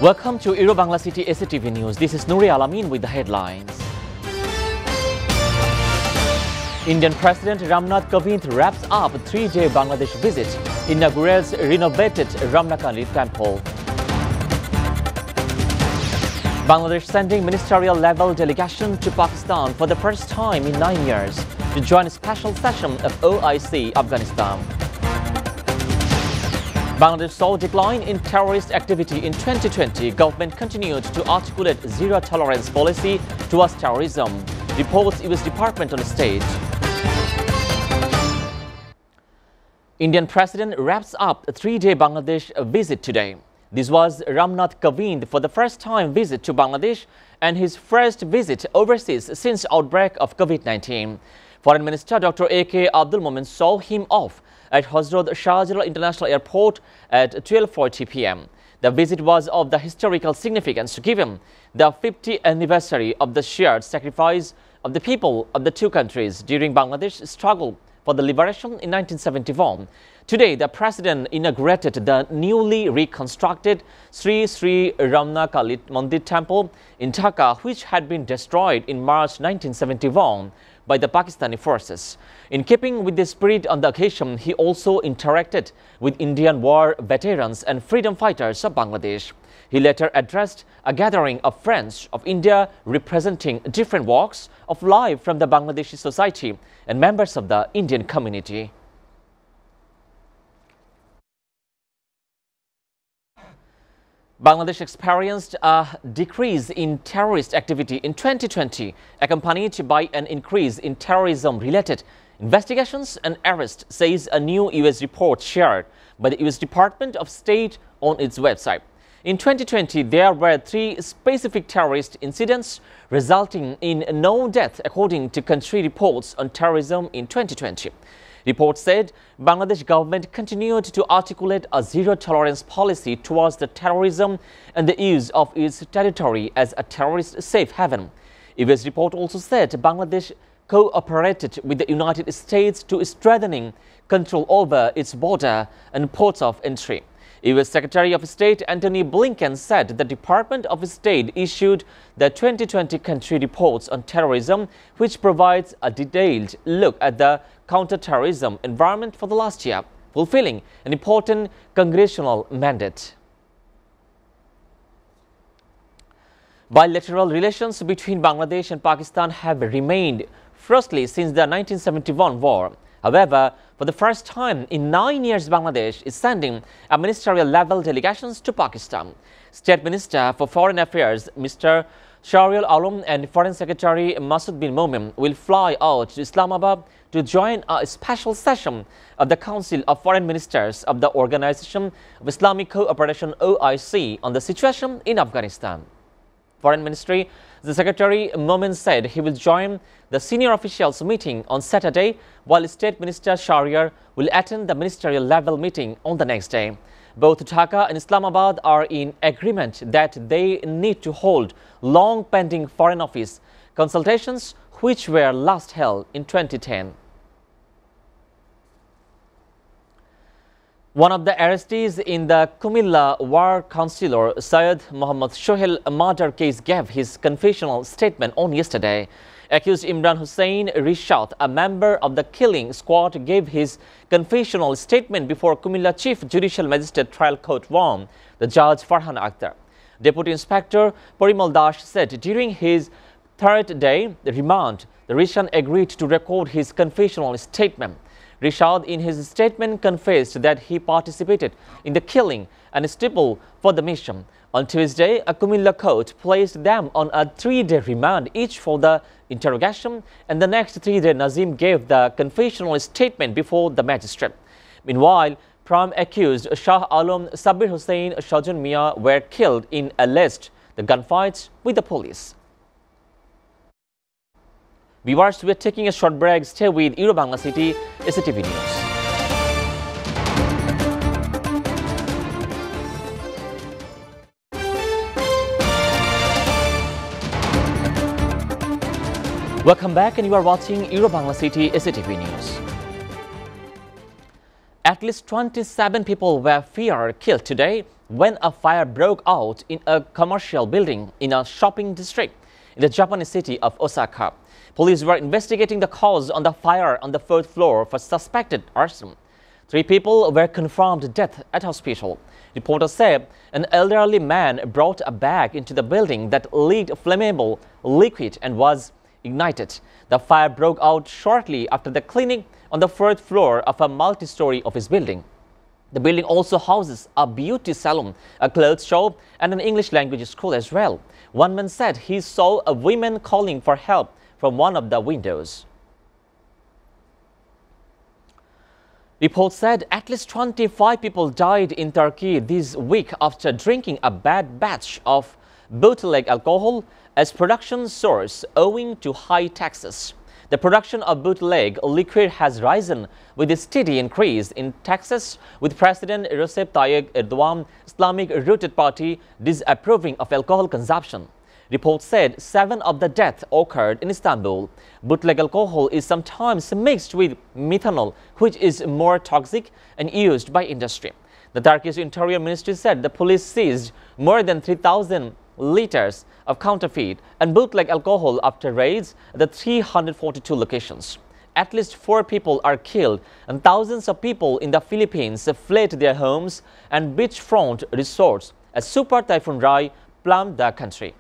Welcome to Bangla City SATV News. This is Nouri Alamin with the headlines. Indian President Ramnath Kovind wraps up a 3-day Bangladesh visit, inaugurates renovated Ramnakali Temple. Bangladesh sending ministerial level delegation to Pakistan for the first time in 9 years to join a special session of OIC Afghanistan. Bangladesh saw decline in terrorist activity in 2020. Government continued to articulate zero-tolerance policy towards terrorism, reports U.S. Department on State. Indian President wraps up a 3-day Bangladesh visit today. This was Ramnath Kovind for the first time visit to Bangladesh and his first visit overseas since outbreak of COVID-19. Foreign Minister Dr. A.K. Abdul Momen saw him off at Hazrat Shahjalal International Airport at 12:40 p.m. The visit was of the historical significance given the 50th anniversary of the shared sacrifice of the people of the two countries during Bangladesh's struggle for the liberation in 1971. Today, the President inaugurated the newly reconstructed Sri Sri Ramnakali Mandir Temple in Dhaka, which had been destroyed in March 1971 by the Pakistani forces. In keeping with the spirit on the occasion, he also interacted with Indian war veterans and freedom fighters of Bangladesh. He later addressed a gathering of friends of India representing different walks of life from the Bangladeshi society and members of the Indian community. Bangladesh experienced a decrease in terrorist activity in 2020, accompanied by an increase in terrorism-related investigations and arrests, says a new U.S. report shared by the U.S. Department of State on its website. In 2020, there were 3 specific terrorist incidents, resulting in no death, according to country reports on terrorism in 2020. Reports said Bangladesh government continued to articulate a zero-tolerance policy towards the terrorism and the use of its territory as a terrorist safe haven. U.S. report also said Bangladesh cooperated with the United States to strengthening control over its border and ports of entry. U.S. Secretary of State Antony Blinken said the Department of State issued the 2020 country reports on terrorism, which provides a detailed look at the counter-terrorism environment for the last year, fulfilling an important congressional mandate. Bilateral relations between Bangladesh and Pakistan have remained frosty since the 1971 war. However, for the first time in 9 years, Bangladesh is sending a ministerial-level delegations to Pakistan. State Minister for Foreign Affairs, Mr. Shahrial Alam, and Foreign Secretary Masud bin Momen will fly out to Islamabad to join a special session of the Council of Foreign Ministers of the Organization of Islamic Cooperation (OIC) on the situation in Afghanistan. Foreign Ministry, the Secretary Momen said he will join the senior officials meeting on Saturday, while State Minister Shahriar will attend the ministerial level meeting on the next day. Both Dhaka and Islamabad are in agreement that they need to hold long-pending Foreign Office consultations, which were last held in 2010. One of the arrestees in the Kumilla war councillor Syed Muhammad Shohel murder case gave his confessional statement on yesterday. Accused Imran Hussain Rishad, a member of the killing squad, gave his confessional statement before Kumilla Chief Judicial Magistrate Trial Court 1, the Judge Farhan Akhtar. Deputy Inspector Parimal Dash said during his 3rd day remand, the Rishad agreed to record his confessional statement. Rishad, in his statement, confessed that he participated in the killing and stipulated for the mission. On Tuesday, a Kumilla court placed them on a 3-day remand each for the interrogation, and the next 3-day Nazim gave the confessional statement before the magistrate. Meanwhile, prime accused Shah Alam, Sabir Hussain, Shajan Mia were killed in alleged the gunfights with the police. Viewers, we are taking a short break. Stay with Bangla City SATV News. Welcome back, and you are watching Bangla City SATV News. At least 27 people were feared killed today when a fire broke out in a commercial building in a shopping district in the Japanese city of Osaka. Police were investigating the cause of the fire on the 4th floor for suspected arson. 3 people were confirmed dead at hospital. Reporters say an elderly man brought a bag into the building that leaked flammable liquid and was ignited. The fire broke out shortly after the clinic on the 4th floor of a multi-story office building. The building also houses a beauty salon, a clothes shop, and an English language school as well. One man said he saw a woman calling for help from one of the windows. Reports said at least 25 people died in Turkey this week after drinking a bad batch of bootleg alcohol as production source owing to high taxes. The production of bootleg liquid has risen with a steady increase in taxes, with President Recep Tayyip Erdogan Islamic-rooted party disapproving of alcohol consumption. Reports said 7 of the deaths occurred in Istanbul. Bootleg alcohol is sometimes mixed with methanol, which is more toxic and used by industry. The Turkish Interior Ministry said the police seized more than 3,000 liters of counterfeit and bootleg alcohol after raids at the 342 locations. At least 4 people are killed and thousands of people in the Philippines fled their homes and beachfront resorts as Super Typhoon Rai plumbed the country.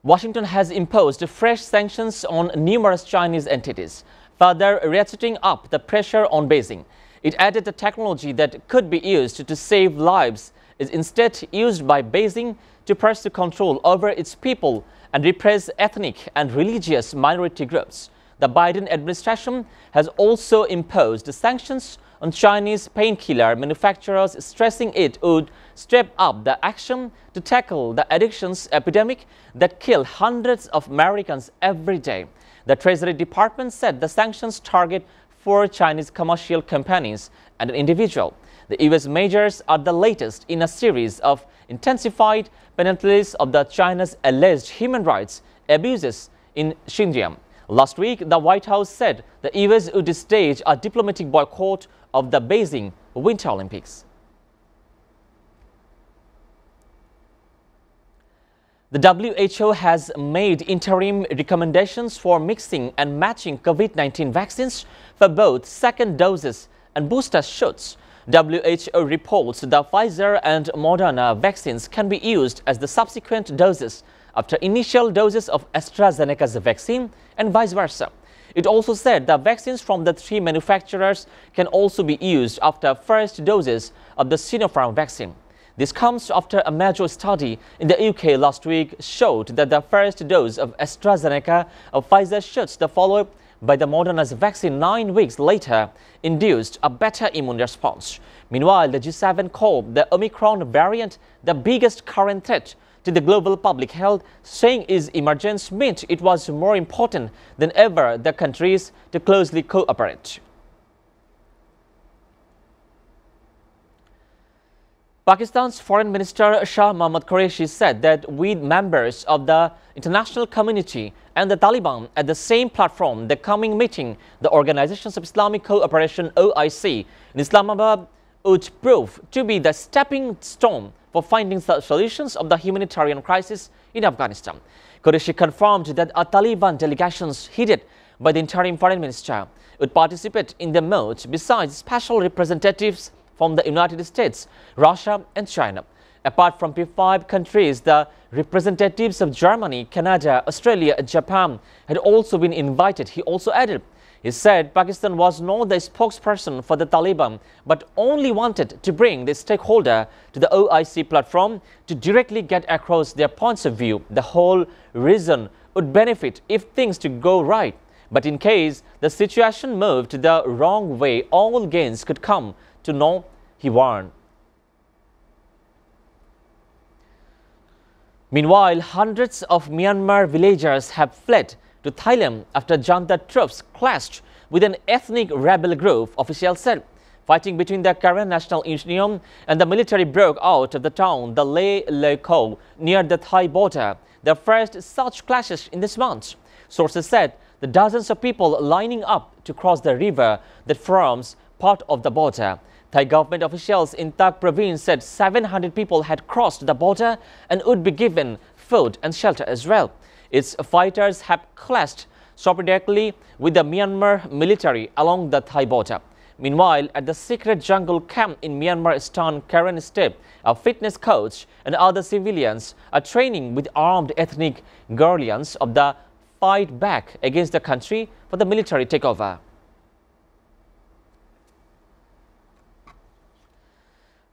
Washington has imposed fresh sanctions on numerous Chinese entities, further ratcheting up the pressure on Beijing. It added the technology that could be used to save lives is instead used by Beijing to pursue control over its people and repress ethnic and religious minority groups. The Biden administration has also imposed sanctions on Chinese painkiller manufacturers, stressing it would step up the action to tackle the addictions epidemic that kills hundreds of Americans every day. The Treasury Department said the sanctions target 4 Chinese commercial companies and an individual. The U.S. measures are the latest in a series of intensified penalties of China's alleged human rights abuses in Xinjiang. Last week, the White House said the U.S. would stage a diplomatic boycott of the Beijing Winter Olympics. The WHO has made interim recommendations for mixing and matching COVID-19 vaccines for both second doses and booster shots. WHO reports the Pfizer and Moderna vaccines can be used as the subsequent doses after initial doses of AstraZeneca's vaccine and vice versa. It also said the vaccines from the 3 manufacturers can also be used after first doses of the Sinopharm vaccine. This comes after a major study in the UK last week showed that the first dose of AstraZeneca of Pfizer shots, followed by the Moderna's vaccine 9 weeks later, induced a better immune response. Meanwhile, the G7 called the Omicron variant the biggest current threat to the global public health, saying its emergence meant it was more important than ever the countries to closely cooperate. Pakistan's Foreign Minister Shah Mohammad Qureshi said that with members of the international community and the Taliban at the same platform, the coming meeting, the Organizations of Islamic Cooperation (OIC) in Islamabad would prove to be the stepping stone for finding solutions of the humanitarian crisis in Afghanistan. Qureshi confirmed that a Taliban delegation headed by the interim foreign minister would participate in the meet besides special representatives from the United States, Russia and China. Apart from P5 countries, the representatives of Germany, Canada, Australia and Japan had also been invited. He also added, he said Pakistan was not the spokesperson for the Taliban, but only wanted to bring the stakeholder to the OIC platform to directly get across their points of view. The whole region would benefit if things to go right. But in case the situation moved the wrong way, all gains could come to know, he warned. Meanwhile, hundreds of Myanmar villagers have fled to Thailand after junta troops clashed with an ethnic rebel group, officials said. Fighting between the Karen National Union and the military broke out of the town, the Lei Lei Ko, near the Thai border, the first such clashes in this month. Sources said the dozens of people lining up to cross the river that forms part of the border. Thai government officials in Dhaka province said 700 people had crossed the border and would be given food and shelter as well. Its fighters have clashed sporadically with the Myanmar military along the Thai border. Meanwhile, at the secret jungle camp in Myanmar-Eastern Karen State, a fitness coach and other civilians are training with armed ethnic guardians of the fight back against the country for the military takeover.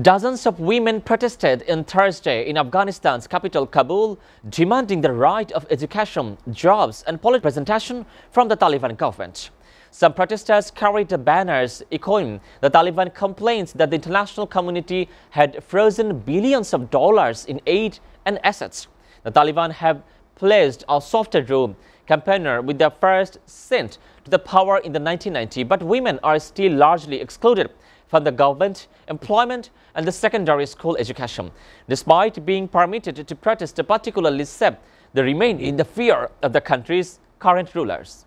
Dozens of women protested on Thursday in Afghanistan's capital Kabul, demanding the right of education, jobs and political representation from the Taliban government. Some protesters carried banners echoing the Taliban complaints that the international community had frozen billions of dollars in aid and assets. The Taliban have placed a softer rule campaigner with their first ascent to the power in the 1990s, but women are still largely excluded from the government, employment and the secondary school education. Despite being permitted to protest, particularly SATV, they remain in the fear of the country's current rulers.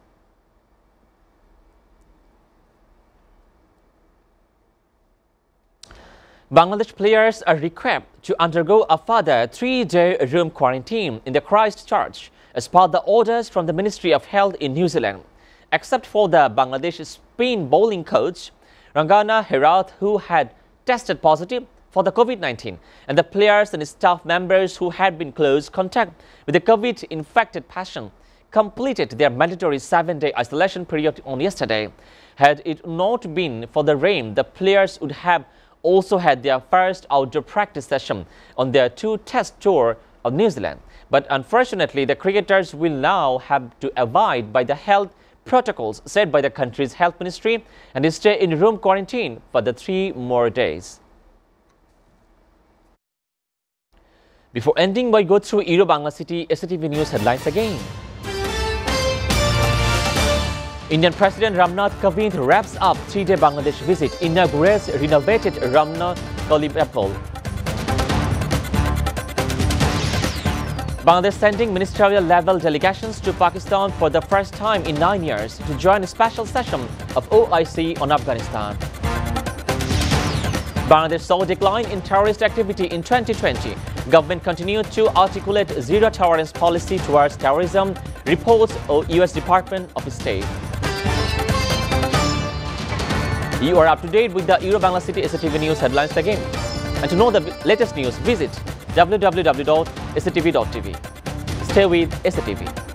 Bangladesh players are required to undergo a further 3-day room quarantine in the Christchurch as per the orders from the Ministry of Health in New Zealand, except for the Bangladesh spin bowling coach Rangana Herath, who had tested positive for the COVID-19, and the players and staff members who had been close contact with the COVID-infected patient completed their mandatory 7-day isolation period on yesterday. Had it not been for the rain, the players would have also had their first outdoor practice session on their 2-test tour of New Zealand. But unfortunately, the cricketers will now have to abide by the health protocols set by the country's health ministry and stay in room quarantine for the 3 more days. Before ending, we go through Bangla City SATV News headlines again. Indian President Ramnath Kovind wraps up 3-day Bangladesh visit, inaugurates renovated Ramnath Bilateral. Bangladesh sending ministerial-level delegations to Pakistan for the first time in 9 years to join a special session of OIC on Afghanistan. Bangladesh saw a decline in terrorist activity in 2020. Government continued to articulate zero-tolerance policy towards terrorism, reports U.S. Department of State. You are up to date with the Bangla City SATV News headlines again. And to know the latest news, visit www.satv.tv. Stay with SATV.